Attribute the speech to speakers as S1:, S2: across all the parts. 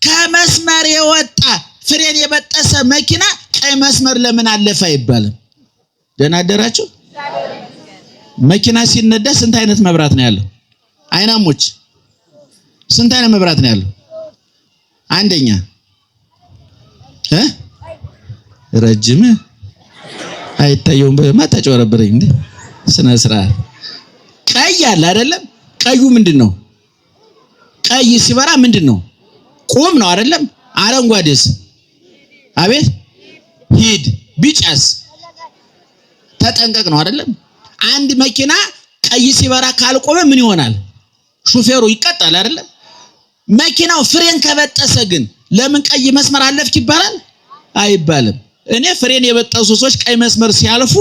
S1: ከመስመር የወጣ ፍሬን የበጠሰ መኪና ቀይ መስመር ለምን አለፈ አይባልም። ደህና አደራችሁ። መኪና ሲነዳ ስንት አይነት መብራት ነው ያለው? አይናሞች ስንት አይነት መብራት ነው ያለው? አንደኛ ረጅም አይታየውም በማታጨወረብረኝ እንዴ ስነ ስርዓት። ቀይ አለ አይደለም? ቀዩ ምንድነው? ቀይ ሲበራ ምንድነው? ቁም ነው አይደለም? አረንጓዴስ? አቤት ሂድ። ቢጫስ? ተጠንቀቅ ነው አይደለም? አንድ መኪና ቀይ ሲበራ ካልቆመ ምን ይሆናል? ሹፌሩ ይቀጣል አይደለም? መኪናው ፍሬን ከበጠሰ ግን ለምን ቀይ መስመር አለፍክ ይባላል? አይባልም። እኔ ፍሬን የበጠሱ ሰዎች ቀይ መስመር ሲያልፉ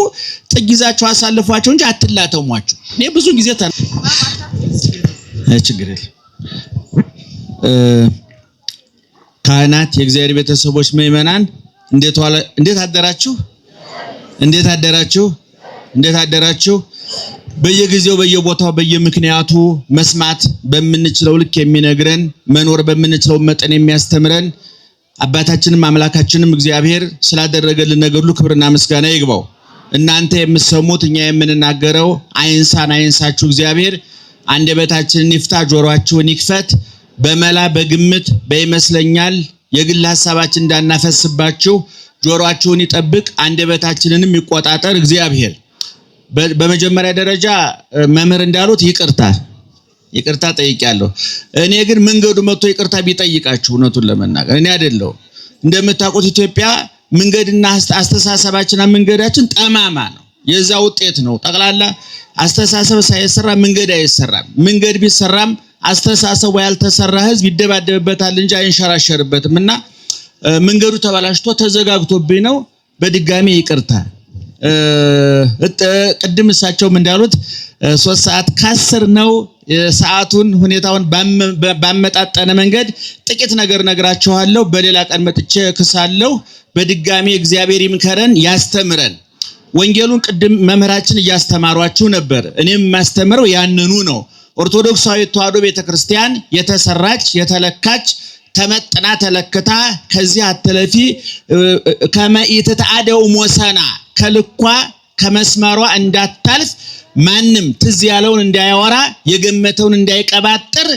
S1: ጥጊዛቸው አሳልፏቸው እንጂ አትላተሟቸው። እኔ ብዙ ጊዜ ችግር የለም። ካህናት፣ የእግዚአብሔር ቤተሰቦች፣ ምእመናን እንዴት አደራችሁ? እንዴት አደራችሁ? እንዴት አደራችሁ? በየጊዜው በየቦታው በየምክንያቱ መስማት በምንችለው ልክ የሚነግረን መኖር በምንችለው መጠን የሚያስተምረን አባታችንም አምላካችንም እግዚአብሔር ስላደረገልን ነገር ሁሉ ክብርና ምስጋና ይግባው። እናንተ የምትሰሙት እኛ የምንናገረው አይንሳችሁ እግዚአብሔር አንደበታችንን ይፍታ፣ ጆሮአችሁን ይክፈት። በመላ በግምት በይመስለኛል የግል ሐሳባችን እንዳናፈስባችሁ ጆሮአችሁን ይጠብቅ፣ አንደበታችንንም ይቆጣጠር እግዚአብሔር። በመጀመሪያ ደረጃ መምህር እንዳሉት ይቅርታ ጠይቄያለሁ። እኔ ግን መንገዱ መጥቶ ይቅርታ ቢጠይቃችሁ እውነቱን ለመናገር እኔ አይደለሁ። እንደምታውቁት ኢትዮጵያ መንገድና አስተሳሰባችንና መንገዳችን ጠማማ ነው። የዛ ውጤት ነው። ጠቅላላ አስተሳሰብ ሳይሰራ መንገድ አይሰራም። መንገድ ቢሰራም አስተሳሰቡ ያልተሰራ ህዝብ ይደባደብበታል እንጂ አይንሸራሸርበትምና መንገዱ ተበላሽቶ ተዘጋግቶብኝ ነው። በድጋሚ ይቅርታ። ቅድም እሳቸውም እንዳሉት 3 ሰዓት ከ10 ነው። ሰዓቱን ሁኔታውን ባመጣጠነ መንገድ ጥቂት ነገር ነግራችኋለሁ። በሌላ ቀን መጥቼ ክሳለሁ። በድጋሚ እግዚአብሔር ይምከረን ያስተምረን። ወንጌሉን ቅድም መምህራችን እያስተማሯችሁ ነበር። እኔም ማስተምረው ያንኑ ነው። ኦርቶዶክሳዊ ተዋሕዶ ቤተክርስቲያን የተሰራች የተለካች ተመጥና ተለክታ ከዚህ አትለፊ ከመኢትተአደው ሞሰና ከልኳ ከመስመሯ እንዳታልፍ ማንም ትዝ ያለውን እንዳያወራ የገመተውን እንዳይቀባጥር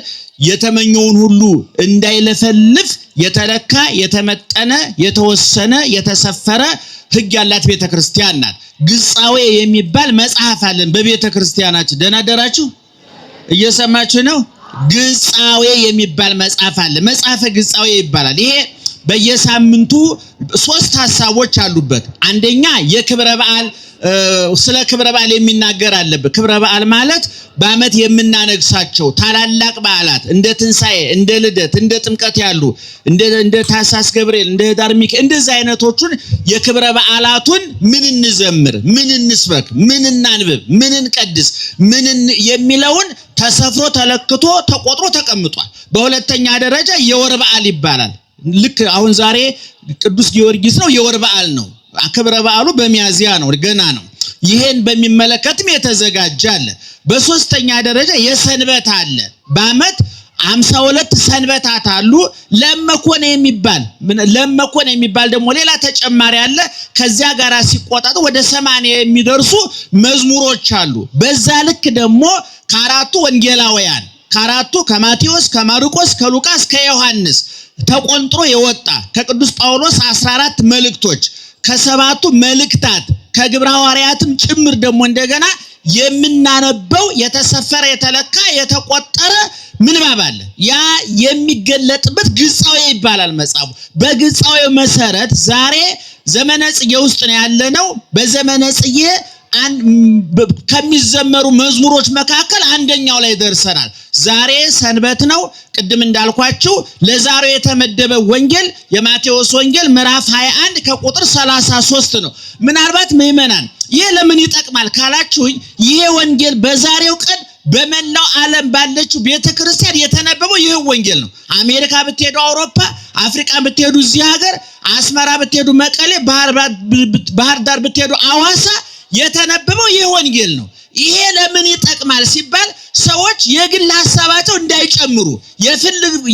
S1: የተመኘውን ሁሉ እንዳይለፈልፍ የተለካ የተመጠነ የተወሰነ የተሰፈረ ሕግ ያላት ቤተክርስቲያን ናት። ግጻዌ የሚባል መጽሐፍ አለን በቤተክርስቲያናችን። ደህና አደራችሁ? እየሰማችሁ ነው? ግጻዌ የሚባል መጽሐፍ አለ። መጽሐፈ ግጻዌ ይባላል። ይሄ በየሳምንቱ 3 ሐሳቦች አሉበት። አንደኛ የክብረ በዓል ስለ ክብረ በዓል የሚናገር አለበት። ክብረ በዓል ማለት በዓመት የምናነግሳቸው ታላላቅ በዓላት እንደ ትንሣኤ፣ እንደ ልደት፣ እንደ ጥምቀት ያሉ እንደ ታኅሳስ ገብርኤል፣ እንደ ኅዳር ሚካኤል እንደዚህ አይነቶቹን የክብረ በዓላቱን ምን እንዘምር፣ ምን እንስበክ፣ ምን እናንብብ፣ ምን እንቀድስ፣ ምን የሚለውን ተሰፍሮ ተለክቶ ተቆጥሮ ተቀምጧል። በሁለተኛ ደረጃ የወር በዓል ይባላል። ልክ አሁን ዛሬ ቅዱስ ጊዮርጊስ ነው፣ የወር በዓል ነው። ክብረ በዓሉ በሚያዝያ ነው፣ ገና ነው። ይሄን በሚመለከትም የተዘጋጀ አለ። በሶስተኛ ደረጃ የሰንበት አለ። በዓመት 52 ሰንበታት አሉ። ለመኮነ የሚባል ደግሞ ሌላ ተጨማሪ አለ። ከዚያ ጋር ሲቆጣጡ ወደ 80 የሚደርሱ መዝሙሮች አሉ። በዛ ልክ ደግሞ ከአራቱ ወንጌላውያን ከማቴዎስ፣ ከማርቆስ፣ ከሉቃስ፣ ከዮሐንስ ተቆንጥሮ የወጣ ከቅዱስ ጳውሎስ 14 መልእክቶች ከ7ቱ መልእክታት ከግብረ ሐዋርያትም ጭምር ደግሞ እንደገና የምናነበው የተሰፈረ የተለካ የተቆጠረ ምንባብ አለ። ያ የሚገለጥበት ግጻዌ ይባላል መጽሐፉ። በግጻዌ መሰረት ዛሬ ዘመነ ጽጌ ውስጥ ነው ያለነው። በዘመነ ጽጌ ከሚዘመሩ መዝሙሮች መካከል አንደኛው ላይ ደርሰናል። ዛሬ ሰንበት ነው። ቅድም እንዳልኳችሁ ለዛሬው የተመደበ ወንጌል የማቴዎስ ወንጌል ምዕራፍ 21 ከቁጥር 33 ነው። ምናልባት ምእመናን ይሄ ለምን ይጠቅማል ካላችሁኝ ይሄ ወንጌል በዛሬው ቀን በመላው ዓለም ባለችው ቤተክርስቲያን የተነበበው ይህ ወንጌል ነው። አሜሪካ ብትሄዱ፣ አውሮፓ፣ አፍሪካ ብትሄዱ፣ እዚህ ሀገር አስመራ ብትሄዱ፣ መቀሌ፣ ባህር ዳር ብትሄዱ፣ አዋሳ የተነበበው ይህ ወንጌል ነው። ይሄ ለምን ይጠቅማል ሲባል ሰዎች የግል ሐሳባቸው እንዳይጨምሩ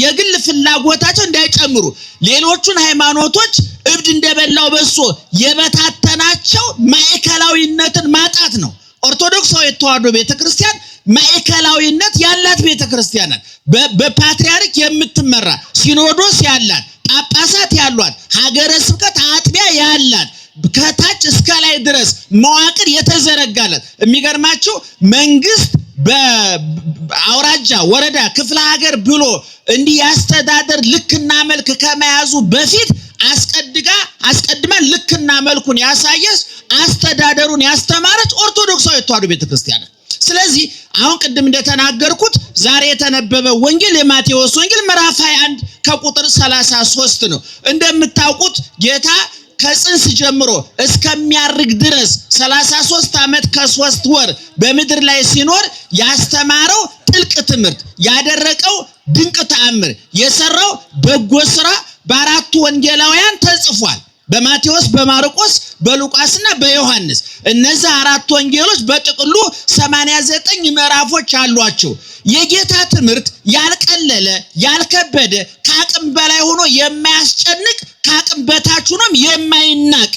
S1: የግል ፍላጎታቸው እንዳይጨምሩ ሌሎቹን ሃይማኖቶች እብድ እንደበላው በሶ የበታተናቸው ማዕከላዊነትን ማጣት ነው። ኦርቶዶክሳዊ ተዋሕዶ ቤተክርስቲያን ማዕከላዊነት ያላት ቤተክርስቲያን ናት። በፓትርያርክ የምትመራ ሲኖዶስ ያላት ጳጳሳት ያሏት ሀገረ ስብከት አጥቢያ ያላት ከታች እስከ ላይ ድረስ መዋቅር የተዘረጋለት የሚገርማችሁ መንግስት በአውራጃ ወረዳ ክፍለ ሀገር ብሎ እንዲህ ያስተዳደር ልክና መልክ ከመያዙ በፊት አስቀድማ ልክና መልኩን ያሳየስ አስተዳደሩን ያስተማረች ኦርቶዶክሳዊ ተዋሕዶ ቤተክርስቲያን። ስለዚህ አሁን ቅድም እንደተናገርኩት ዛሬ የተነበበ ወንጌል የማቴዎስ ወንጌል ምዕራፍ 21 ከቁጥር 33 ነው። እንደምታውቁት ጌታ ከጽንስ ጀምሮ እስከሚያርግ ድረስ 33 ዓመት ከ3 ወር በምድር ላይ ሲኖር ያስተማረው ጥልቅ ትምህርት ያደረቀው ድንቅ ተአምር የሰራው በጎ ስራ በአራቱ ወንጌላውያን ተጽፏል። በማቴዎስ፣ በማርቆስ፣ በሉቃስና በዮሐንስ። እነዚህ አራት ወንጌሎች በጥቅሉ 89 ምዕራፎች አሏቸው። የጌታ ትምህርት ያልቀለለ ያልከበደ ከአቅም በላይ ሆኖ የማያስጨንቅ ከአቅም በታች ሆኖም የማይናቅ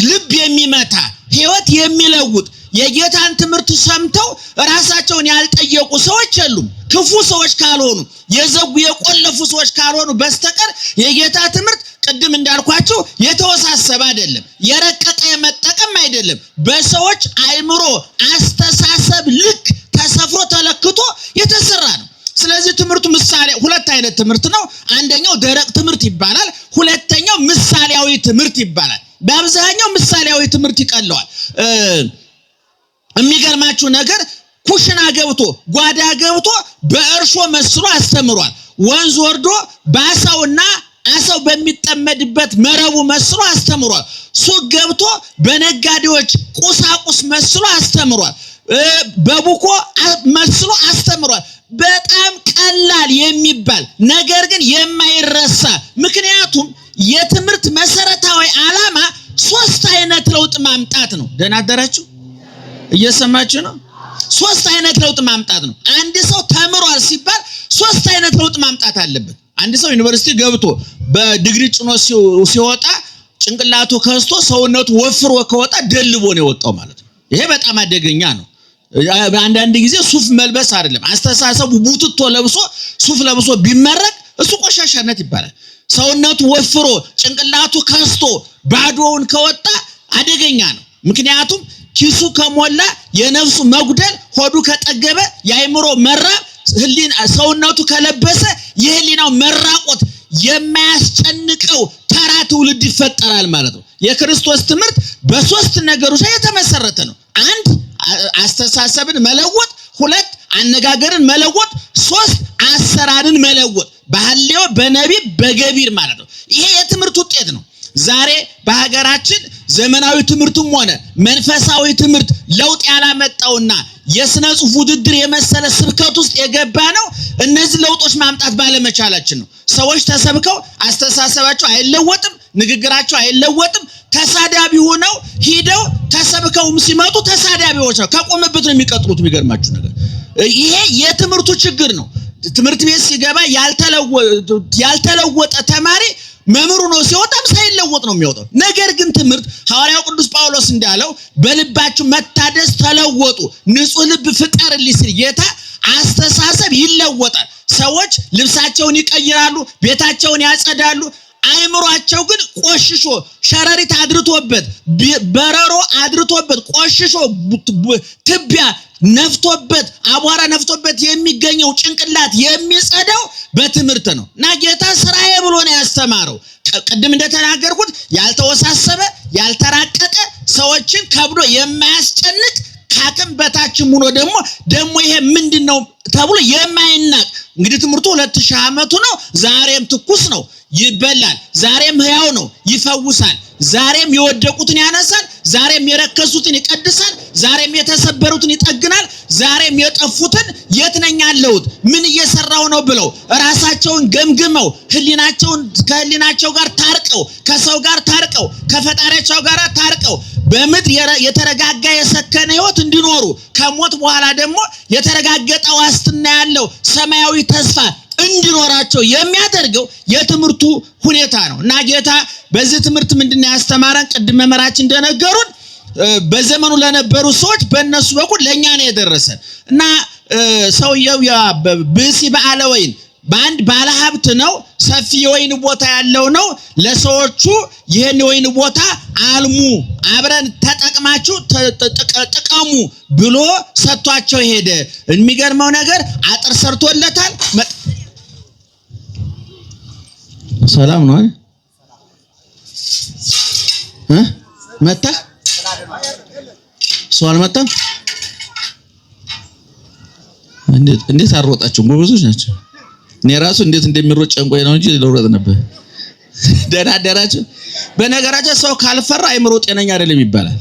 S1: ልብ የሚመታ ሕይወት የሚለውጥ የጌታን ትምህርት ሰምተው ራሳቸውን ያልጠየቁ ሰዎች የሉም። ክፉ ሰዎች ካልሆኑ የዘጉ የቆለፉ ሰዎች ካልሆኑ በስተቀር የጌታ ትምህርት ቅድም እንዳልኳችሁ የተወሳሰበ አይደለም፣ የረቀቀ የመጠቀም አይደለም። በሰዎች አእምሮ አስተሳሰብ ልክ ተሰፍሮ ተለክቶ የተሰራ ነው። ስለዚህ ትምህርቱ ምሳሌ ሁለት አይነት ትምህርት ነው። አንደኛው ደረቅ ትምህርት ይባላል፣ ሁለተኛው ምሳሌያዊ ትምህርት ይባላል። በአብዛኛው ምሳሌያዊ ትምህርት ይቀለዋል። የሚገርማችሁ ነገር ኩሽና ገብቶ ጓዳ ገብቶ በእርሾ መስሎ አስተምሯል። ወንዝ ወርዶ በአሳውና አሳው በሚጠመድበት መረቡ መስሎ አስተምሯል። ሱቅ ገብቶ በነጋዴዎች ቁሳቁስ መስሎ አስተምሯል። በቡኮ መስሎ አስተምሯል። በጣም ቀላል የሚባል ነገር ግን የማይረሳ ምክንያቱም የትምህርት መሰረታዊ ዓላማ 3 አይነት ለውጥ ማምጣት ነው። ደህና አደራችሁ? እየሰማችሁ ነው? 3 አይነት ለውጥ ማምጣት ነው። አንድ ሰው ተምሯል ሲባል 3 አይነት ለውጥ ማምጣት አለበት። አንድ ሰው ዩኒቨርሲቲ ገብቶ በዲግሪ ጭኖ ሲወጣ ጭንቅላቱ ከስቶ ሰውነቱ ወፍሮ ከወጣ ደልቦ ነው የወጣው ማለት ነው። ይሄ በጣም አደገኛ ነው። አንዳንድ ጊዜ ሱፍ መልበስ አይደለም አስተሳሰቡ ቡትቶ ለብሶ ሱፍ ለብሶ ቢመረቅ እሱ ቆሻሻነት ይባላል። ሰውነቱ ወፍሮ ጭንቅላቱ ከስቶ ባዶውን ከወጣ አደገኛ ነው። ምክንያቱም ኪሱ ከሞላ የነፍሱ መጉደል፣ ሆዱ ከጠገበ የአእምሮ መራብ፣ ሰውነቱ ከለበሰ የህሊናው መራቆት የማያስጨንቀው ተራ ትውልድ ይፈጠራል ማለት ነው። የክርስቶስ ትምህርት በ3 ነገሮች ላይ የተመሰረተ ነው። 1 አስተሳሰብን መለወጥ፣ 2 አነጋገርን መለወጥ፣ 3 አሰራርን መለወጥ፣ በሐልዮ በነቢብ በገቢር ማለት ነው። ይሄ የትምህርት ውጤት ነው። ዛሬ በሀገራችን ዘመናዊ ትምህርቱም ሆነ መንፈሳዊ ትምህርት ለውጥ ያላመጣውና የስነ ጽሑፍ ውድድር የመሰለ ስብከት ውስጥ የገባ ነው እነዚህ ለውጦች ማምጣት ባለመቻላችን ነው። ሰዎች ተሰብከው አስተሳሰባቸው አይለወጥም፣ ንግግራቸው አይለወጥም። ተሳዳቢ ሆነው ሂደው ተሰብከውም ሲመጡ ተሳዳቢዎች ነው። ከቆመበት ነው የሚቀጥሉት። የሚገርማችሁ ነገር ይሄ የትምህርቱ ችግር ነው። ትምህርት ቤት ሲገባ ያልተለወጠ ተማሪ መምህሩ ነው ሲወጣም ሳይለወጥ ነው የሚወጣው። ነገር ግን ትምህርት ሐዋርያው ቅዱስ ጳውሎስ እንዳለው በልባችሁ መታደስ ተለወጡ፣ ንጹህ ልብ ፍጠርልኝ ሲል ጌታ አስተሳሰብ ይለወጣል። ሰዎች ልብሳቸውን ይቀይራሉ፣ ቤታቸውን ያጸዳሉ። አእምሯቸው ግን ቆሽሾ ሸረሪት አድርቶበት በረሮ አድርቶበት ቆሽሾ ትቢያ ነፍቶበት አቧራ ነፍቶበት የሚገኘው ጭንቅላት የሚጸዳው በትምህርት ነው። እና ጌታ ስራዬ ብሎ ነው ያስተማረው። ቅድም እንደተናገርኩት ያልተወሳሰበ ያልተራቀቀ ሰዎችን ከብዶ የማያስጨንቅ ካቅም በታችም ሆኖ ደግሞ ይሄ ምንድነው ተብሎ የማይናቅ እንግዲህ ትምህርቱ 2000 ዓመቱ ነው። ዛሬም ትኩስ ነው፣ ይበላል። ዛሬም ሕያው ነው፣ ይፈውሳል። ዛሬም የወደቁትን ያነሳል፣ ዛሬም የረከሱትን ይቀድሳል፣ ዛሬም የተሰበሩትን ይጠግናል፣ ዛሬም የጠፉትን የት ነኝ ያለሁት ምን እየሰራው ነው ብለው ራሳቸውን ገምግመው ህሊናቸውን ከህሊናቸው ጋር ታርቀው ከሰው ጋር ታርቀው ከፈጣሪያቸው ጋር ታርቀው በምድር የተረጋጋ የሰከነ ህይወት እንዲኖሩ ከሞት በኋላ ደግሞ የተረጋገጠ ዋስትና ያለው ሰማያዊ ተስፋ እንዲኖራቸው የሚያደርገው የትምህርቱ ሁኔታ ነው። እና ጌታ በዚህ ትምህርት ምንድነው ያስተማረን? ቅድም መመራችን እንደነገሩን በዘመኑ ለነበሩ ሰዎች በእነሱ በኩል ለኛ ነው የደረሰን። እና ሰውየው ብእሲ በዓለ ወይን በአንድ ባለ ሀብት ነው፣ ሰፊ የወይን ቦታ ያለው ነው። ለሰዎቹ ይህን የወይን ቦታ አልሙ፣ አብረን ተጠቅማችሁ ጥቀሙ ብሎ ሰጥቷቸው ሄደ። የሚገርመው ነገር አጥር ሰርቶለታል። ሰላም ነው አይደል? መጣ ሰው አልመጣም። እንዴት አሮጣችሁ? ጎበዞች ናቸው። እኔ ራሱ እንዴት እንደሚሮጥ ጨንቆኝ ነው እንጂ ልሮጥ ነበር። ደህና አደራችሁ። በነገራችን ሰው ካልፈራ አይምሮ ጤነኛ አይደለም ይባላል።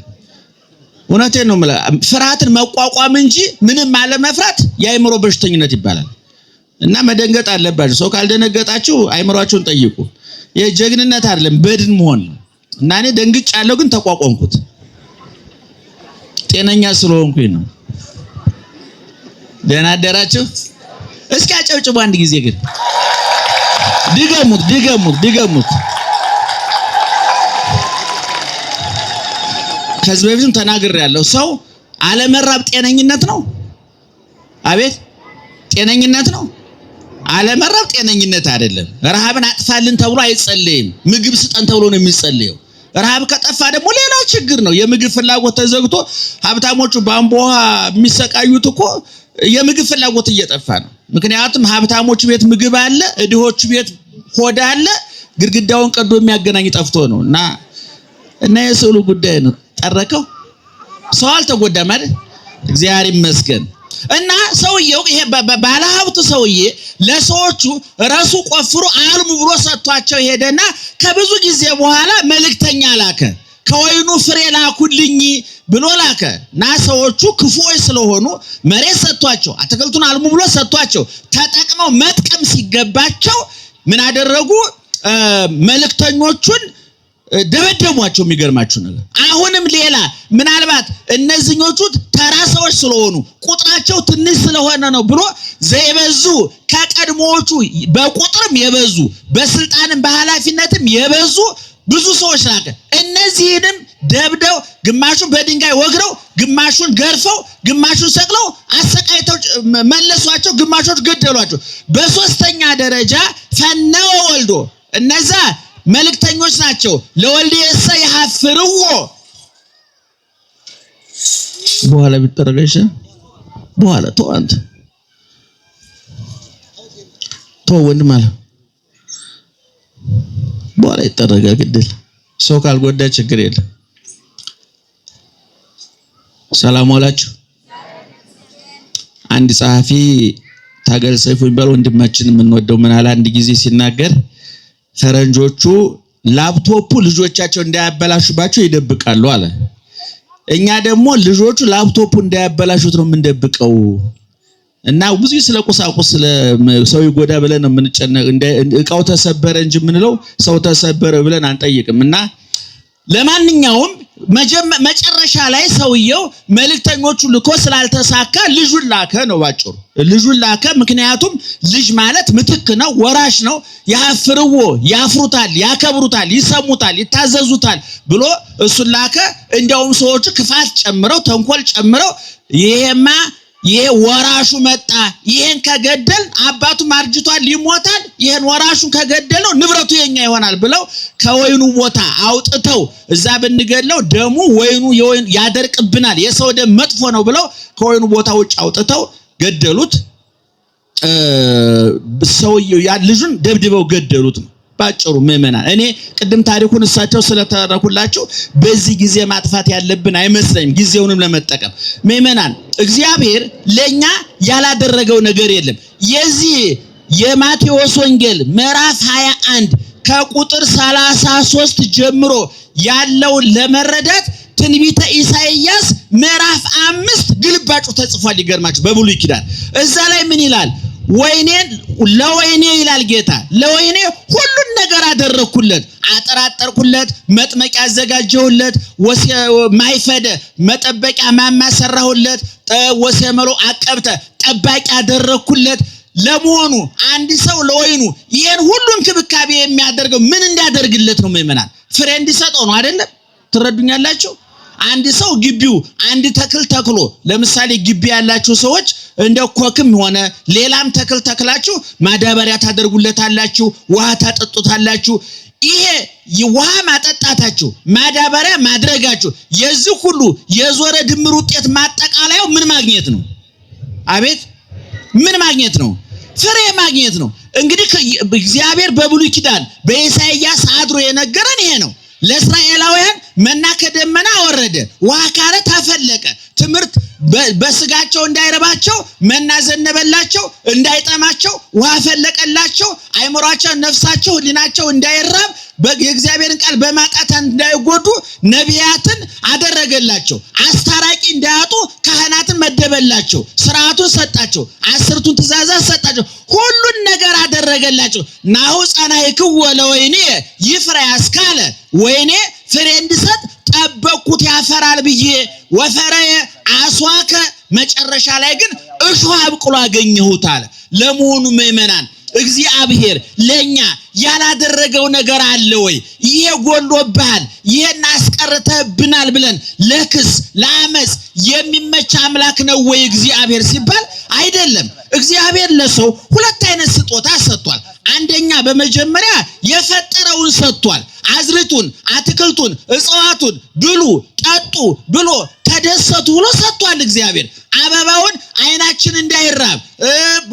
S1: እውነቴን ነው የምልህ። ፍርሃትን መቋቋም እንጂ ምንም አለመፍራት የአይምሮ በሽተኝነት ይባላል። እና መደንገጥ አለባችሁ። ሰው ካልደነገጣችሁ አይምሮአችሁን ጠይቁ። የጀግንነት አይደለም በድን መሆን ነው። እና እኔ ደንግጫለሁ ግን ተቋቋምኩት። ጤነኛ ስለሆንኩኝ ነው። ደህና አደራችሁ። እስኪ አጨብጭቡ አንድ ጊዜ ግን ድገሙት። ከዚህ በፊትም ተናግሬያለሁ። ሰው አለመራብ ጤነኝነት ነው? አቤት ጤነኝነት ነው? አለመራብ ጤነኝነት አይደለም። ረሃብን አጥፋልን ተብሎ አይጸለይም። ምግብ ስጠን ተብሎ ነው የሚጸለየው። ረሃብ ከጠፋ ደግሞ ሌላ ችግር ነው። የምግብ ፍላጎት ተዘግቶ ሀብታሞቹ በአምቦ ውሃ የሚሰቃዩት እኮ የምግብ ፍላጎት እየጠፋ ነው። ምክንያቱም ሀብታሞቹ ቤት ምግብ አለ፣ እድሆቹ ቤት ሆድ አለ። ግድግዳውን ቀዶ የሚያገናኝ ጠፍቶ ነው። እና የሰው ጉዳይ ነው። ጠረከው ሰው አልተጎዳም አይደል? እግዚአብሔር ይመስገን። እና ሰውየው ይሄ ባለ ሀብቱ ሰውዬ ለሰዎቹ ራሱ ቆፍሮ አልሙ ብሎ ሰጥቷቸው ሄደና ከብዙ ጊዜ በኋላ መልእክተኛ ላከ። ከወይኑ ፍሬ ላኩልኝ ብሎ ላከ። እና ሰዎቹ ክፉዎች ስለሆኑ መሬት ሰጥቷቸው አትክልቱን አልሙ ብሎ ሰጥቷቸው ተጠቅመው መጥቀም ሲገባቸው ምን አደረጉ? መልእክተኞቹን ደበደቧቸው። የሚገርማችሁ ነገር አሁንም ሌላ ምናልባት እነዚህኞቹ ተራ ሰዎች ስለሆኑ ቁጥራቸው ትንሽ ስለሆነ ነው ብሎ ዘይበዙ ከቀድሞዎቹ በቁጥርም የበዙ በስልጣንም በኃላፊነትም የበዙ ብዙ ሰዎች ላከ። እነዚህንም ደብደው ግማሹን በድንጋይ ወግረው ግማሹን ገርፈው ግማሹን ሰቅለው አሰቃይተው መለሷቸው። ግማሾች ገደሏቸው። በሶስተኛ ደረጃ ፈነወ ወልዶ እነዛ መልእክተኞች ናቸው። ለወልድየሰ ይሐፍርዎ በኋላ ቢጠረገሽ በኋላ አንተ ወንድም አለ በኋላ ይጠረጋ ግድል ሰው ካልጎዳ ችግር የለም። ሰላም ዋላችሁ። አንድ ጸሐፊ ታገል ሰይፉ የሚባል ወንድማችን የምንወደው ምን አለ አንድ ጊዜ ሲናገር ፈረንጆቹ ላፕቶፑ ልጆቻቸው እንዳያበላሹባቸው ይደብቃሉ አለ። እኛ ደግሞ ልጆቹ ላፕቶፑ እንዳያበላሹት ነው የምንደብቀው። እና ብዙ ስለ ቁሳቁስ ስለ ሰው ይጎዳ ብለን ነው የምንጨነቅ። እቃው ተሰበረ እንጂ የምንለው ሰው ተሰበረ ብለን አንጠይቅም። እና ለማንኛውም መጨረሻ ላይ ሰውየው መልእክተኞቹ ልኮ ስላልተሳካ ልጁን ላከ ነው ባጭሩ። ልጁን ላከ። ምክንያቱም ልጅ ማለት ምትክ ነው፣ ወራሽ ነው። ያፍርዎ ያፍሩታል፣ ያከብሩታል፣ ይሰሙታል፣ ይታዘዙታል ብሎ እሱን ላከ። እንዲያውም ሰዎቹ ክፋት ጨምረው ተንኮል ጨምረው ይሄ ወራሹ መጣ፣ ይሄን ከገደል አባቱ ማርጅቷል ይሞታል፣ ይሄን ወራሹን ከገደለው ንብረቱ የኛ ይሆናል ብለው ከወይኑ ቦታ አውጥተው እዛ ብንገድለው ደሙ ወይኑ ያደርቅብናል፣ የሰው ደም መጥፎ ነው ብለው ከወይኑ ቦታ ውጭ አውጥተው ገደሉት። ሰውየው ልጁን ደብድበው ገደሉት ነው ባጭሩ። ምእመናን እኔ ቅድም ታሪኩን እሳቸው ስለተረኩላችሁ በዚህ ጊዜ ማጥፋት ያለብን አይመስለኝም፣ ጊዜውንም ለመጠቀም። ምእመናን እግዚአብሔር ለኛ ያላደረገው ነገር የለም። የዚህ የማቴዎስ ወንጌል ምዕራፍ 21 ከቁጥር 33 ጀምሮ ያለውን ለመረዳት ትንቢተ ኢሳይያስ ምዕራፍ 5 ግልባጩ ተጽፏል። ይገርማችሁ በብሉይ ኪዳን እዛ ላይ ምን ይላል? ወይኔን ለወይኔ ይላል ጌታ፣ ለወይኔ ሁሉን ነገር አደረኩለት፣ አጠራጠርኩለት፣ መጥመቂያ አዘጋጀሁለት፣ ማይፈደ መጠበቂያ ማማ ሰራሁለት፣ ወሰመሎ አቀብተ ጠባቂ አደረኩለት። ለመሆኑ አንድ ሰው ለወይኑ ይሄን ሁሉ እንክብካቤ የሚያደርገው ምን እንዲያደርግለት ነው? ምእመናን ፍሬ እንዲሰጠው ነው አይደለም? ትረዱኛላችሁ? አንድ ሰው ግቢው አንድ ተክል ተክሎ ለምሳሌ ግቢ ያላችሁ ሰዎች እንደ ኮክም ሆነ ሌላም ተክል ተክላችሁ ማዳበሪያ ታደርጉለታላችሁ፣ ውሃ ታጠጡታላችሁ። ይሄ ውሃ ማጠጣታችሁ ማዳበሪያ ማድረጋችሁ የዚህ ሁሉ የዞረ ድምር ውጤት ማጠቃለያው ምን ማግኘት ነው? አቤት ምን ማግኘት ነው? ፍሬ ማግኘት ነው። እንግዲህ እግዚአብሔር በብሉይ ኪዳን በኢሳይያስ አድሮ የነገረን ይሄ ነው። ለእስራኤላውያን መና ከደመና ወረደ፣ ውሃ ከዓለት አፈለቀ። ትምህርት በስጋቸው እንዳይረባቸው መና ዘነበላቸው፣ እንዳይጠማቸው ውሃ ፈለቀላቸው። አይምሯቸው፣ ነፍሳቸው፣ ህሊናቸው እንዳይራብ የእግዚአብሔርን ቃል በማጣት እንዳይጎዱ ነቢያትን አደረገላቸው። አስታራቂ እንዳያጡ ካህናትን መደበላቸው፣ ስርዓቱን ሰጣቸው፣ 10ቱን ትእዛዛት ሰጣቸው፣ ሁሉን ነገር አደረገላቸው። ናሁ ጸናሕክዎ ለወይኔ ይፍራ ያስካለ፣ ወይኔ ፍሬ እንዲሰጥ ጠበቅኩት ያፈራል ብዬ ወፈረየ አስዋከ፣ መጨረሻ ላይ ግን እሾህ አብቅሎ አገኘሁት አለ። ለመሆኑ ምእመናን እግዚአብሔር ለኛ ያላደረገው ነገር አለ ወይ? ይሄ ጎሎብሃል፣ ይሄን አስቀርተህብናል ብለን ለክስ ለአመጽ የሚመች አምላክ ነው ወይ እግዚአብሔር ሲባል አይደለም። እግዚአብሔር ለሰው ሁለት አይነት ስጦታ ሰጥቷል። አንደኛ በመጀመሪያ የፈጠረውን ሰጥቷል። አዝርቱን፣ አትክልቱን፣ እጽዋቱን ብሉ ጠጡ ብሎ ተደሰቱ ብሎ ሰጥቷል እግዚአብሔር። አበባውን አይናችን እንዳይራብ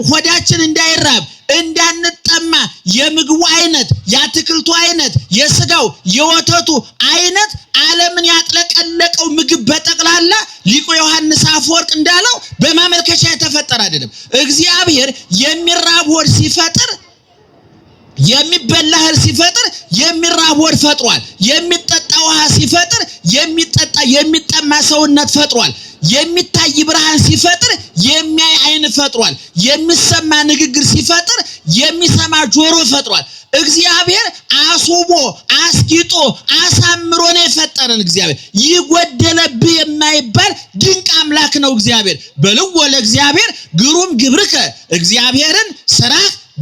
S1: ሆዳችን እንዳይራብ እንዳንጠማ የምግቡ አይነት የአትክልቱ አይነት የስጋው የወተቱ አይነት ዓለምን ያጥለቀለቀው ምግብ በጠቅላላ ሊቁ ዮሐንስ አፈወርቅ እንዳለው በማመልከቻ የተፈጠረ አይደለም። እግዚአብሔር የሚራብ ሆድ ሲፈጥር የሚበላ እህል ሲፈጥር የሚራብ ሆድ ፈጥሯል። የሚጠጣ ውሃ ሲፈጥር የሚጠማ ሰውነት ፈጥሯል። የሚታይ ብርሃን ሲፈጥር የሚያይ አይን ፈጥሯል። የሚሰማ ንግግር ሲፈጥር የሚሰማ ጆሮ ፈጥሯል። እግዚአብሔር አስውቦ አስጊጦ አሳምሮ ነው የፈጠረን። እግዚአብሔር ይጎደለብህ የማይባል ድንቅ አምላክ ነው እግዚአብሔር። በልዎ ለእግዚአብሔር ግሩም ግብርከ፣ እግዚአብሔርን ስራ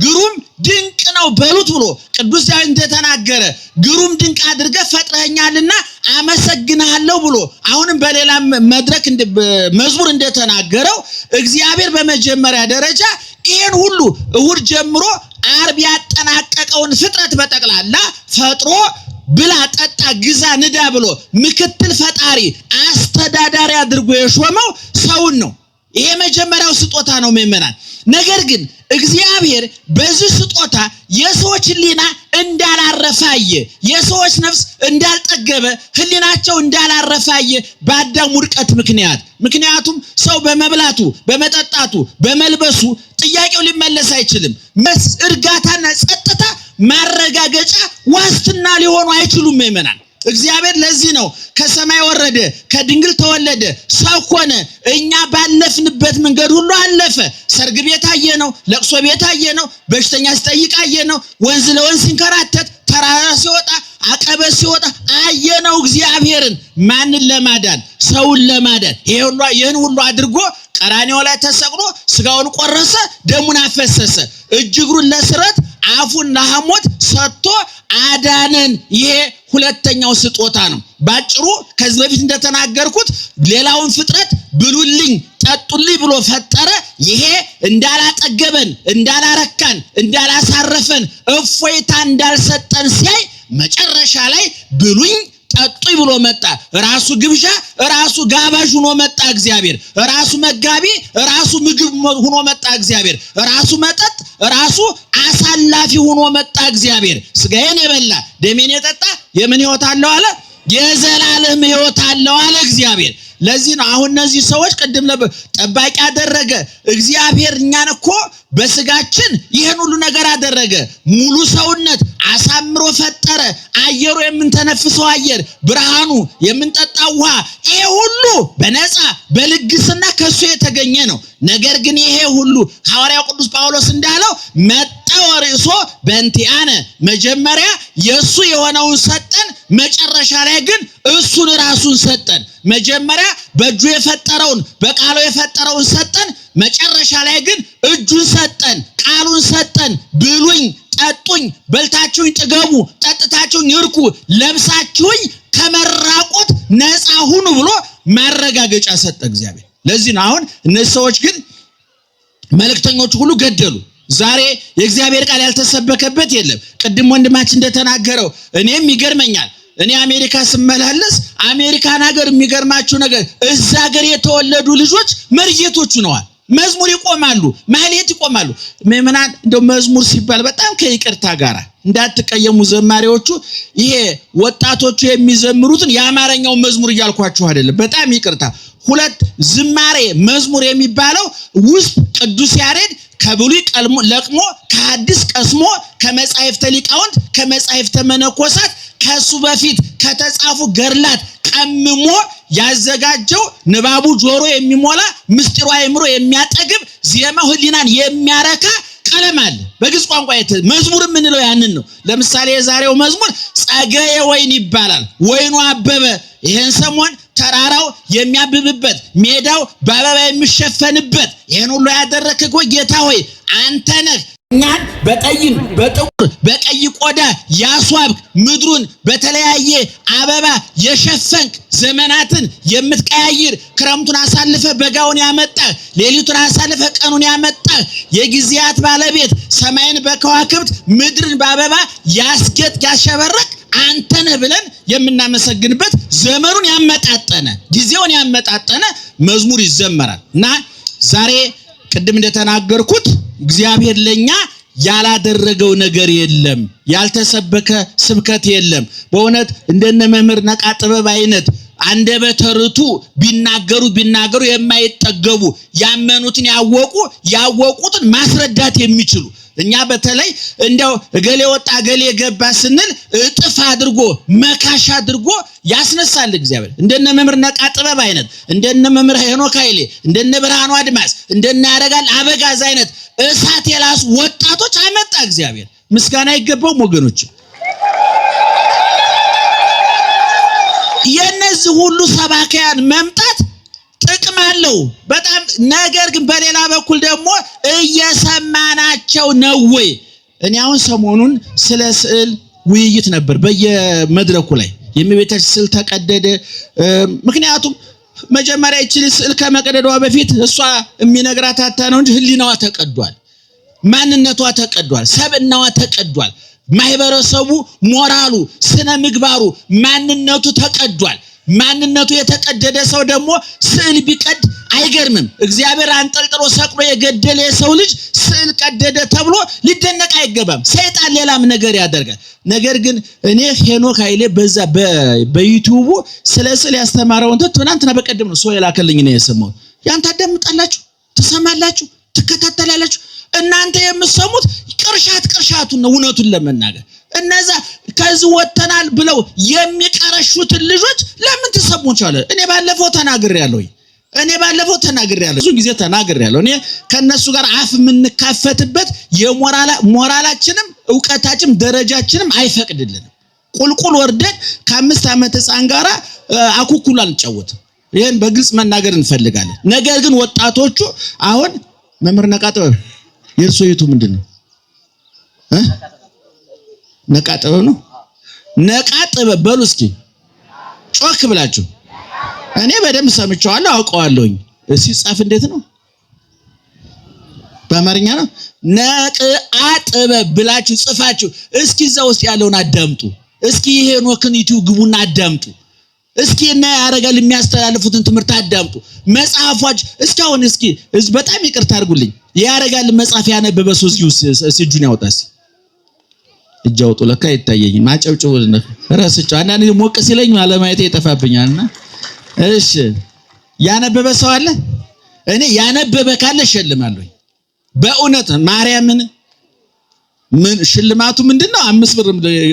S1: ግሩም ድንቅ ነው በሉት ብሎ ቅዱስ ዳዊት እንደተናገረ ግሩም ድንቅ አድርገህ ፈጥረኸኛልና አመሰግናለሁ ብሎ አሁንም በሌላ መድረክ መዝሙር እንደተናገረው እግዚአብሔር በመጀመሪያ ደረጃ ይሄን ሁሉ እሁድ ጀምሮ ዓርብ ያጠናቀቀውን ፍጥረት በጠቅላላ ፈጥሮ ብላ ጠጣ ግዛ ንዳ ብሎ ምክትል ፈጣሪ አስተዳዳሪ አድርጎ የሾመው ሰውን ነው። ይሄ መጀመሪያው ስጦታ ነው ምእመናን። ነገር ግን እግዚአብሔር በዚህ ስጦታ የሰዎች ህሊና እንዳላረፋየ የሰዎች ነፍስ እንዳልጠገበ ህሊናቸው እንዳላረፋየ በአዳም ውድቀት ምክንያቱም ሰው በመብላቱ በመጠጣቱ በመልበሱ ጥያቄው ሊመለስ አይችልም። እርጋታና ጸጥታ ማረጋገጫ ዋስትና ሊሆኑ አይችሉም ምእመናን። እግዚአብሔር ለዚህ ነው ከሰማይ ወረደ፣ ከድንግል ተወለደ፣ ሰው ሆነ። እኛ ባለፍንበት መንገድ ሁሉ አለፈ። ሰርግ ቤት አየነው፣ ለቅሶ ቤት አየነው፣ በሽተኛ ሲጠይቅ አየነው፣ ወንዝ ለወንዝ ሲንከራተት፣ ተራራ ሲወጣ አቀበት ሲወጣ አየነው። እግዚአብሔርን ማንን ለማዳን? ሰውን ለማዳን። ይህን ሁሉ አድርጎ ቀራንዮ ላይ ተሰቅሎ ስጋውን ቆረሰ፣ ደሙን አፈሰሰ፣ እጅ እግሩን ለስረት አፉን ለሐሞት ሰጥቶ አዳነን። ይሄ ሁለተኛው ስጦታ ነው። ባጭሩ ከዚህ በፊት እንደተናገርኩት ሌላውን ፍጥረት ብሉልኝ ጠጡልኝ ብሎ ፈጠረ። ይሄ እንዳላጠገበን እንዳላረካን እንዳላሳረፈን እፎይታ እንዳልሰጠን ሲያይ መጨረሻ ላይ ብሉኝ ጠጡኝ ብሎ መጣ። ራሱ ግብዣ ራሱ ጋባዥ ሆኖ መጣ እግዚአብሔር። ራሱ መጋቢ ራሱ ምግብ ሆኖ መጣ እግዚአብሔር። ራሱ መጠጥ ራሱ አሳላፊ ሆኖ መጣ እግዚአብሔር። ስጋዬን የበላ ደሜን የጠጣ የምን ሕይወት አለው አለ? የዘላለም ሕይወት አለው አለ እግዚአብሔር። ለዚህ ነው አሁን እነዚህ ሰዎች ቅድም ጠባቂ አደረገ እግዚአብሔር። እኛን እኮ በስጋችን ይሄን ሁሉ ነገር አደረገ። ሙሉ ሰውነት አሳምሮ ፈጠረ። አየሩ የምንተነፍሰው አየር፣ ብርሃኑ፣ የምንጠጣው ውሃ፣ ይሄ ሁሉ በነፃ በልግስና ከሱ የተገኘ ነው። ነገር ግን ይሄ ሁሉ ሐዋርያው ቅዱስ ጳውሎስ እንዳለው መጣው ርዕሶ በእንቲአነ፣ መጀመሪያ የሱ የሆነውን ሰጠን፣ መጨረሻ ላይ ግን እሱን ራሱን ሰጠን። መጀመሪያ በእጁ የፈጠረውን በቃሉ የፈጠረውን ሰጠን፣ መጨረሻ ላይ ግን እጁን ሰጠን፣ ቃሉን ሰጠን። ብሉኝ ጠጡኝ፣ በልታችሁኝ ጥገቡ፣ ጠጥታችሁኝ እርኩ፣ ለብሳችሁኝ ከመራቆት ነፃ ሁኑ ብሎ ማረጋገጫ ሰጠ እግዚአብሔር። ለዚህ ነው አሁን እነዚህ ሰዎች ግን መልእክተኞቹ ሁሉ ገደሉ። ዛሬ የእግዚአብሔር ቃል ያልተሰበከበት የለም። ቅድም ወንድማችን እንደተናገረው እኔም ይገርመኛል። እኔ አሜሪካ ስመላለስ አሜሪካን ሀገር የሚገርማችሁ ነገር እዛ ሀገር የተወለዱ ልጆች መርጌቶቹ ነዋል። መዝሙር ይቆማሉ፣ ማህሌት ይቆማሉ። ምእመናን እንደው መዝሙር ሲባል በጣም ከይቅርታ ጋር እንዳትቀየሙ ዘማሪዎቹ፣ ይሄ ወጣቶቹ የሚዘምሩትን የአማርኛው መዝሙር እያልኳችሁ አይደለም። በጣም ይቅርታ። ሁለት ዝማሬ መዝሙር የሚባለው ውስጥ ቅዱስ ያሬድ ከብሉይ ለቅሞ ከሐዲስ ቀስሞ ከመጻሕፍተ ሊቃውንት ከመጻሕፍተ መነኮሳት ከሱ በፊት ከተጻፉ ገድላት ቀምሞ ያዘጋጀው ንባቡ ጆሮ የሚሞላ ምስጢሩ አእምሮ የሚያጠግብ ዜማው ሕሊናን የሚያረካ ቀለም አለ። በግዕዝ ቋንቋ መዝሙር የምንለው ያንን ነው። ለምሳሌ የዛሬው መዝሙር ጸገየ ወይን ይባላል። ወይኑ አበበ። ይሄን ሰሞን ተራራው የሚያብብበት ሜዳው በአበባ የሚሸፈንበት ይሄን ሁሉ ያደረከው ጌታ ሆይ አንተ ነህ። እኛን በቀይም በጥቁር በቀይ ቆዳ ያስዋብክ፣ ምድሩን በተለያየ አበባ የሸፈንክ፣ ዘመናትን የምትቀያይር፣ ክረምቱን አሳልፈ በጋውን ያመጣህ፣ ሌሊቱን አሳልፈ ቀኑን ያመጣህ፣ የጊዜያት ባለቤት፣ ሰማይን በከዋክብት ምድርን በአበባ ያስጌጥ ያሸበረቅ አንተ ነህ ብለን የምናመሰግንበት ዘመኑን ያመጣጠነ ጊዜውን ያመጣጠነ መዝሙር ይዘመራል። እና ዛሬ ቅድም እንደተናገርኩት እግዚአብሔር ለኛ ያላደረገው ነገር የለም፣ ያልተሰበከ ስብከት የለም። በእውነት እንደነ መምህር ነቃ ጥበብ አይነት አንደበተ ርቱዕ ቢናገሩ የማይጠገቡ ያመኑትን ያወቁትን ማስረዳት የሚችሉ እኛ በተለይ እንደው እገሌ ወጣ እገሌ ገባ ስንል እጥፍ አድርጎ መካሽ አድርጎ ያስነሳል እግዚአብሔር። እንደነ መምህር ነቃ ጥበብ አይነት እንደነ መምህር ሄኖክ ኃይሌ እንደነ ብርሃኑ አድማስ እንደነ ያረጋል አበጋዝ አይነት እሳት የላሱ ወጣቶች አመጣ እግዚአብሔር። ምስጋና ይገባው ወገኖች። የነዚህ ሁሉ ሰባኪያን መምጣት ጥቅም አለው በጣም። ነገር ግን በሌላ በኩል ደግሞ እየሰማናቸው ነው ወይ? እኔ አሁን ሰሞኑን ስለ ስዕል ውይይት ነበር በየመድረኩ ላይ። የእመቤታችን ስዕል ተቀደደ። ምክንያቱም መጀመሪያ ይችል ስዕል ከመቀደዷ በፊት እሷ የሚነግራት አታ ነው እንጂ ህሊናዋ ተቀዷል፣ ማንነቷ ተቀዷል፣ ሰብእናዋ ተቀዷል። ማህበረሰቡ ሞራሉ፣ ስነ ምግባሩ፣ ማንነቱ ተቀዷል። ማንነቱ የተቀደደ ሰው ደግሞ ስዕል ቢቀድ አይገርምም። እግዚአብሔር አንጠልጥሎ ሰቅሎ የገደለ የሰው ልጅ ስዕል ቀደደ ተብሎ ሊደነቅ አይገባም። ሰይጣን ሌላም ነገር ያደርጋል። ነገር ግን እኔ ሄኖክ ኃይሌ በዛ በዩቲዩብ ስለ ስዕል ያስተማረውን ትናንትና በቀደም ነው ሰው የላከልኝ ነው የሰማሁት። ያን ታዳምጣላችሁ፣ ትሰማላችሁ፣ ትከታተላላችሁ። እናንተ የምትሰሙት ቅርሻቱን ነው። እውነቱን ለመናገር እነዛ ከዚህ ወተናል ብለው የሚቀረሹትን ልጆች ለምን ትሰሙቻለ? እኔ ባለፈው ተናግሬያለሁ። ብዙ ጊዜ ተናግሬያለሁ። እኔ ከነሱ ጋር አፍ የምንካፈትበት የሞራላችንም ዕውቀታችንም ደረጃችንም አይፈቅድልንም። ቁልቁል ወርደን ከ5 ዓመት ሕፃን ጋራ አኩኩሉ አንጫወትም። ይሄን በግልጽ መናገር እንፈልጋለን። ነገር ግን ወጣቶቹ አሁን መምህር ነቃ ጥበብ የእርሶ የቱ ምንድነው? ነቃ ጥበብ ነው። ነቃ ጥበብ በሉ እስኪ ጮክ ብላችሁ። እኔ በደንብ ሰምቻለሁ አውቀዋለሁኝ። ሲጻፍ እንዴት ነው? በአማርኛ ነው። ነቃ ጥበብ ብላችሁ ጽፋችሁ እስኪ እዛ ውስጥ ያለውን አዳምጡ። እስኪ ሄኖክን ዩቲዩብ ግቡና አዳምጡ። እስኪ እና ያረጋል የሚያስተላልፉትን ትምህርት አዳምጡ። መጽሐፎች እስካሁን እስኪ በጣም ይቅርታ አድርጉልኝ። ያረጋል መጽሐፍ ያነበበ ሰው እስኪ እጁን ያውጣስ። እጅ አውጡ። ለካ አይታየኝም። ማጨብጨው ረስቸው። አንዳንዴ ሞቅ ሲለኝ አለማየቴ ይጠፋብኛልና። እሺ ያነበበ ሰው አለ? እኔ ያነበበ ካለ እሸልማለሁ። በእውነት ማርያምን ምን ሽልማቱ ምንድነው? 5 ብር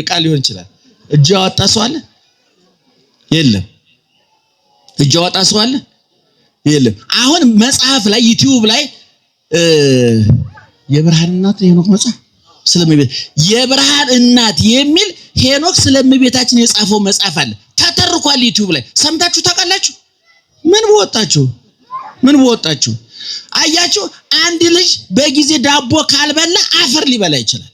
S1: ቃል ሊሆን ይችላል። እጅ ያወጣ ሰው አለ? የለም። እጅ ያወጣ ሰው አለ? የለም። አሁን መጽሐፍ ላይ ዩቲዩብ ላይ የብርሃን እናት ሄኖክ መጽሐፍ ስለምቤት የብርሃን እናት የሚል ሄኖክ ስለምቤታችን የጻፈው መጽሐፍ አለ። ተተርኳል ዩቲዩብ ላይ ሰምታችሁ ታውቃላችሁ? ምን በወጣችሁ አያችሁ። አንድ ልጅ በጊዜ ዳቦ ካልበላ አፈር ሊበላ ይችላል፣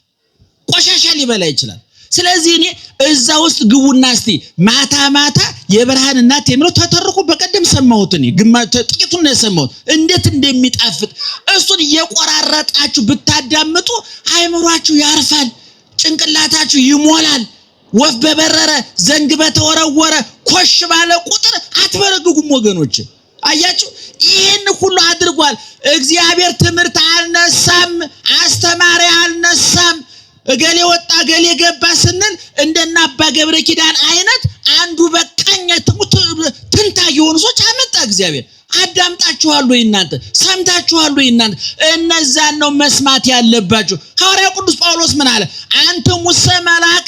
S1: ቆሻሻ ሊበላ ይችላል። ስለዚህ እኔ እዛ ውስጥ ግቡና እስቲ ማታ የብርሃን እናት የሚለው ተተርኩ በቀደም ሰማሁት። እኔ ጥቂቱን ነው የሰማሁት፣ እንዴት እንደሚጣፍጥ እሱን እየቆራረጣችሁ ብታዳምጡ አይምሯችሁ ያርፋል፣ ጭንቅላታችሁ ይሞላል። ወፍ በበረረ ዘንግ በተወረወረ ኮሽ ባለ ቁጥር አትበረግጉም ወገኖች። አያችሁ ይሄን ሁሉ አድርጓል እግዚአብሔር። ትምህርት አልነሳም፣ አስተማሪ አልነሳም። እገሌ ወጣ እገሌ ገባ ስንል እንደና አባ ገብረ ኪዳን አይነት አንዱ በቃኝ ትንታ የሆኑ ሰዎች አመጣ እግዚአብሔር። አዳምጣችኋል ወይ እናንተ? ሰምታችኋል ወይ እናንተ? እነዛን ነው መስማት ያለባችሁ። ሐዋርያው ቅዱስ ጳውሎስ ምን አለ? አንተ ሙሴ መልአክ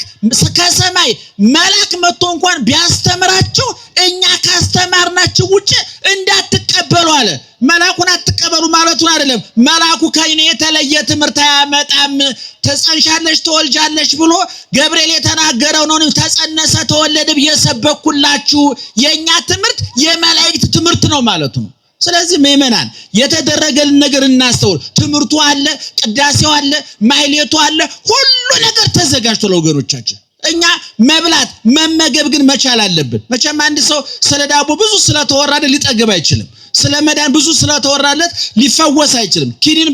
S1: ከሰማይ መልአክ መጥቶ እንኳን ቢያስተምራችሁ እኛ ካስተማርናችሁ ውጪ እንዳትቀበሉ አለ። መልአኩን አትቀበሉ ማለቱን አይደለም። መልአኩ ከእኔ የተለየ ትምህርት አያመጣም። ተጸንሻለሽ ተወልጃለሽ ብሎ ገብርኤል የተናገረው ነው። ተጸነሰ ተወለደ የሰበኩላችሁ የኛ ትምህርት የመላእክት ትምህርት ነው ማለቱ ነው። ስለዚህ ምእመናን የተደረገልን ነገር እናስተውል። ትምህርቱ አለ፣ ቅዳሴው አለ፣ ማህሌቱ አለ፣ ሁሉ ነገር ተዘጋጅቶ ለወገኖቻችን እኛ መብላት መመገብ ግን መቻል አለብን። መቼም አንድ ሰው ስለ ዳቦ ብዙ ስለተወራለት ሊጠግብ አይችልም። ስለ መዳን ብዙ ስለተወራለት ሊፈወስ አይችልም። ኪኒን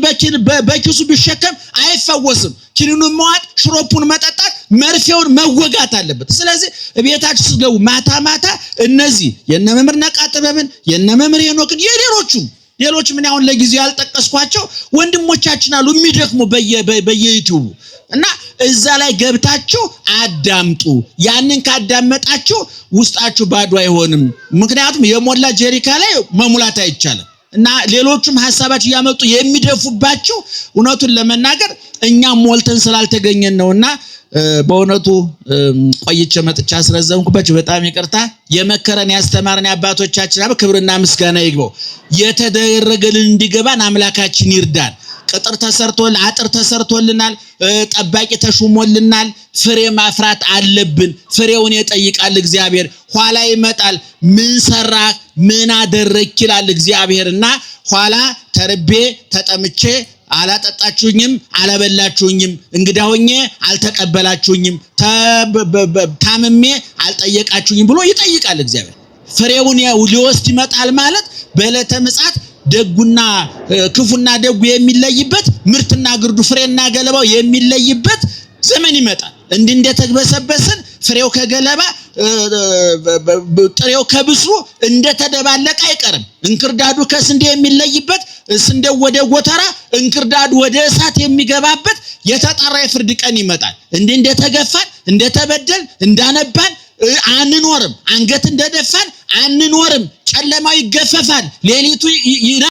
S1: በኪሱ ቢሸከም አይፈወስም። ኪኒኑን መዋጥ፣ ሽሮፑን መጠጣት፣ መርፌውን መወጋት አለበት። ስለዚህ ቤታችሁ ስትገቡ ማታ እነዚህ የነ መምህር ነቃ ጥበብን የነ መምህር ሄኖክን ሌሎች ምን አሁን ለጊዜው ያልጠቀስኳቸው ወንድሞቻችን አሉ የሚደክሙ በየዩቲዩብ እና እዛ ላይ ገብታችሁ አዳምጡ። ያንን ካዳመጣችሁ ውስጣችሁ ባዶ አይሆንም። ምክንያቱም የሞላ ጀሪካ ላይ መሙላት አይቻልም። እና ሌሎችም ሐሳባችሁ ያመጡ የሚደፉባችሁ እውነቱን ለመናገር እኛም ሞልተን ስላልተገኘን ነውና በእውነቱ ቆይቼ መጥቻ አስረዘምኩባችሁ። በጣም ይቅርታ። የመከረን ያስተማረን አባቶቻችን አብ ክብርና ምስጋና ይግባው። የተደረገልን እንዲገባን አምላካችን ይርዳን። ቅጥር ተሰርቶል፣ አጥር ተሰርቶልናል፣ ጠባቂ ተሹሞልናል። ፍሬ ማፍራት አለብን። ፍሬውን ይጠይቃል እግዚአብሔር። ኋላ ይመጣል። ምን ሰራ ምን አደረክ ይላል እግዚአብሔርና ኋላ ተርቤ ተጠምቼ አላጠጣችሁኝም አላበላችሁኝም፣ እንግዳ ሆኜ አልተቀበላችሁኝም፣ ታምሜ አልጠየቃችሁኝም ብሎ ይጠይቃል እግዚአብሔር። ፍሬውን ሊወስድ ይመጣል ማለት በዕለተ ምጽአት ደጉና ክፉና ደጉ የሚለይበት፣ ምርትና ግርዱ ፍሬና ገለባው የሚለይበት ዘመን ይመጣል። እንደተግበሰበሰን ፍሬው ከገለባ ጥሬው ከብሱ እንደተደባለቀ አይቀርም። እንክርዳዱ ከስንዴ የሚለይበት፣ ስንዴው ወደ ጎተራ እንክርዳዱ ወደ እሳት የሚገባበት የተጣራ የፍርድ ቀን ይመጣል። እንደተገፋን እንደተበደል እንዳነባን አንኖርም። አንገት እንደደፋን አንኖርም። ጨለማው ይገፈፋል፣ ሌሊቱ